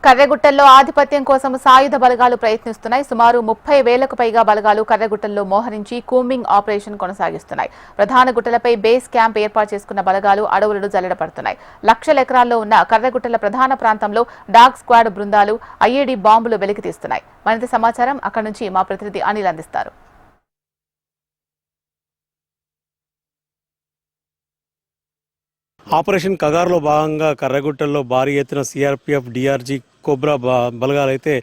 కర్రెగుట్టల్లో ఆధిపత్యం కోసం సాయుధ బలగాలు ప్రయత్నిస్తున్నాయి. సుమారు 30,000కు పైగా బలగాలు కర్రెగుట్టల్లో మోహరించి కూంబింగ్ ఆపరేషన్ కొనసాగిస్తున్నాయి. ప్రధాన గుట్టలపై బేస్ క్యాంప్ ఏర్పాటు చేసుకున్న బలగాలు అడవులను జల్లెడపడుతున్నాయి. లక్షల ఎకరాల్లో ఉన్న కర్రెగుట్టల ప్రధాన ప్రాంతంలో డాగ్ స్క్వాడ్ బృందాలు ఐఈడీ బాంబులు వెలికితీస్తున్నాయి. మరింత సమాచారం అక్కడి నుంచి మా ప్రతినిధి అనిల్ అందిస్తారు. ఆపరేషన్ కగార్లో భాగంగా కర్రగుట్టల్లో భారీ ఎత్తున సిఆర్పీఎఫ్, డిఆర్జీ, కోబ్రా బలగాలు అయితే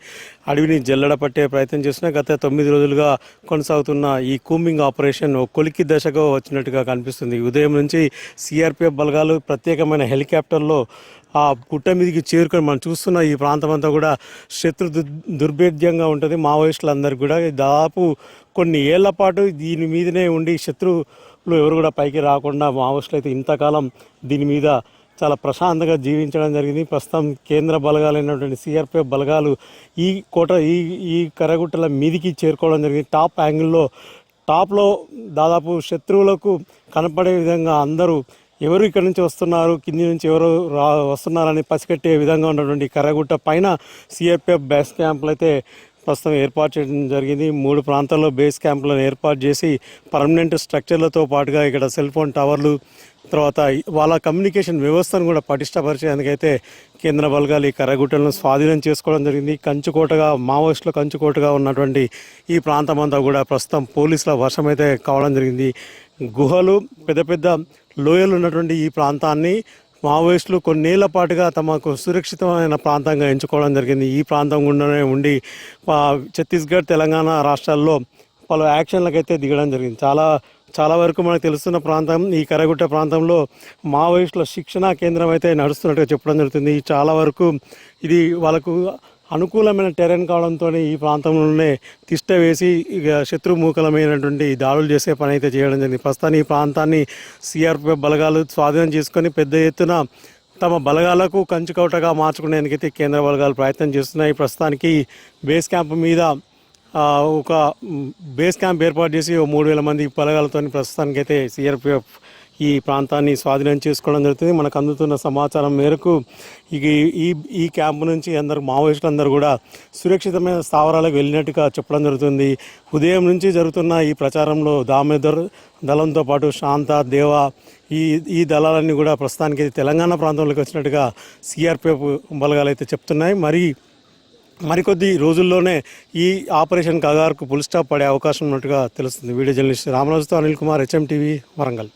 అడవిని జల్లెడ పట్టే ప్రయత్నం చేస్తున్నాయి. గత 9 రోజులుగా కొనసాగుతున్న ఈ కూంబింగ్ ఆపరేషన్ కొలికి దశకు వచ్చినట్టుగా కనిపిస్తుంది. ఉదయం నుంచి సిఆర్పీఎఫ్ బలగాలు ప్రత్యేకమైన హెలికాప్టర్లో ఆ గుట్ట మీదకి చేరుకొని మనం చూస్తున్న ఈ ప్రాంతం అంతా కూడా శత్రు దుర్భేద్యంగా ఉంటుంది. మావోయిస్టులందరికీ కూడా దాదాపు కొన్ని ఏళ్ల పాటు దీని మీదనే ఉండి శత్రువులు ఎవరు కూడా పైకి రాకుండా మావోయిస్టులు అయితే ఇంతకాలం దీని మీద చాలా ప్రశాంతంగా జీవించడం జరిగింది. ప్రస్తుతం కేంద్ర బలగాలైనటువంటి సిఆర్పీఎఫ్ బలగాలు ఈ కర్రగుట్టల మీదికి చేరుకోవడం జరిగింది. టాప్ యాంగిల్లో టాప్లో దాదాపు శత్రువులకు కనపడే విధంగా అందరూ ఎవరు ఇక్కడ నుంచి వస్తున్నారు, కింది నుంచి ఎవరు వస్తున్నారని పసిగట్టే విధంగా ఉన్నటువంటి కర్రగుట్ట పైన సిఆర్పీఎఫ్ బేస్ క్యాంపులు అయితే ప్రస్తుతం ఏర్పాటు చేయడం జరిగింది. 3 ప్రాంతాల్లో బేస్ క్యాంపులను ఏర్పాటు చేసి పర్మనెంట్ స్ట్రక్చర్లతో పాటుగా ఇక్కడ సెల్ ఫోన్ టవర్లు, తర్వాత వాళ్ళ కమ్యూనికేషన్ వ్యవస్థను కూడా పటిష్టపరిచేందుకైతే కేంద్ర బలగాలు ఈ కర్రగుట్టలను స్వాధీనం చేసుకోవడం జరిగింది. కంచుకోటగా, మావోయిస్టుల కంచుకోటగా ఉన్నటువంటి ఈ ప్రాంతం అంతా కూడా ప్రస్తుతం పోలీసుల వశం అయితే కావడం జరిగింది. గుహలు, పెద్ద పెద్ద లోయలు ఉన్నటువంటి ఈ ప్రాంతాన్ని మావోయిస్టులు కొన్నేళ్ల పాటుగా తమకు సురక్షితమైన ప్రాంతంగా ఎంచుకోవడం జరిగింది. ఈ ప్రాంతం గుండానే ఉండి ఛత్తీస్గఢ్, తెలంగాణ రాష్ట్రాల్లో పలు యాక్షన్లకైతే దిగడం జరిగింది. చాలా వరకు మనకు తెలుస్తున్న ప్రాంతం ఈ కర్రగుట్ట ప్రాంతంలో మావోయిస్టుల శిక్షణా కేంద్రం అయితే నడుస్తున్నట్టుగా చెప్పడం జరుగుతుంది. చాలా వరకు ఇది వాళ్ళకు అనుకూలమైన టెరెన్ కావడంతో ఈ ప్రాంతంలోనే తిష్ట వేసి ఇక శత్రుమూకలమైనటువంటి దాడులు చేసే పని అయితే చేయడం జరిగింది. ప్రస్తుతాన్ని ఈ ప్రాంతాన్ని సిఆర్పీఎఫ్ బలగాలు స్వాధీనం చేసుకొని పెద్ద ఎత్తున తమ బలగాలకు కంచుకోటగా మార్చుకునేందుకైతే కేంద్ర బలగాలు ప్రయత్నం చేస్తున్నాయి. ప్రస్తుతానికి బేస్ క్యాంప్ మీద ఒక బేస్ క్యాంప్ ఏర్పాటు చేసి 3,000 మంది బలగాలతో ప్రస్తుతానికైతే సిఆర్పీఎఫ్ ఈ ప్రాంతాన్ని స్వాధీనం చేసుకోవడం జరుగుతుంది. మనకు అందుతున్న సమాచారం మేరకు ఈ క్యాంపు నుంచి మావోయిస్టులు అందరూ కూడా సురక్షితమైన స్థావరాలకు వెళ్ళినట్టుగా చెప్పడం జరుగుతుంది. ఉదయం నుంచి జరుగుతున్న ఈ ప్రచారంలో దామోదర్ దళంతో పాటు శాంత, దేవ ఈ దళాలన్నీ కూడా ప్రస్తుతానికి తెలంగాణ ప్రాంతంలోకి వచ్చినట్టుగా సిఆర్పీఎఫ్ బలగాలు అయితే చెప్తున్నాయి. మరికొద్ది రోజుల్లోనే ఈ ఆపరేషన్ కగార్కు ఫుల్ స్టాప్ పడే అవకాశం ఉన్నట్టుగా తెలుస్తుంది. వీడియో జర్నలిస్ట్ రామరాజుతో అనిల్ కుమార్, HM టీవీ, వరంగల్.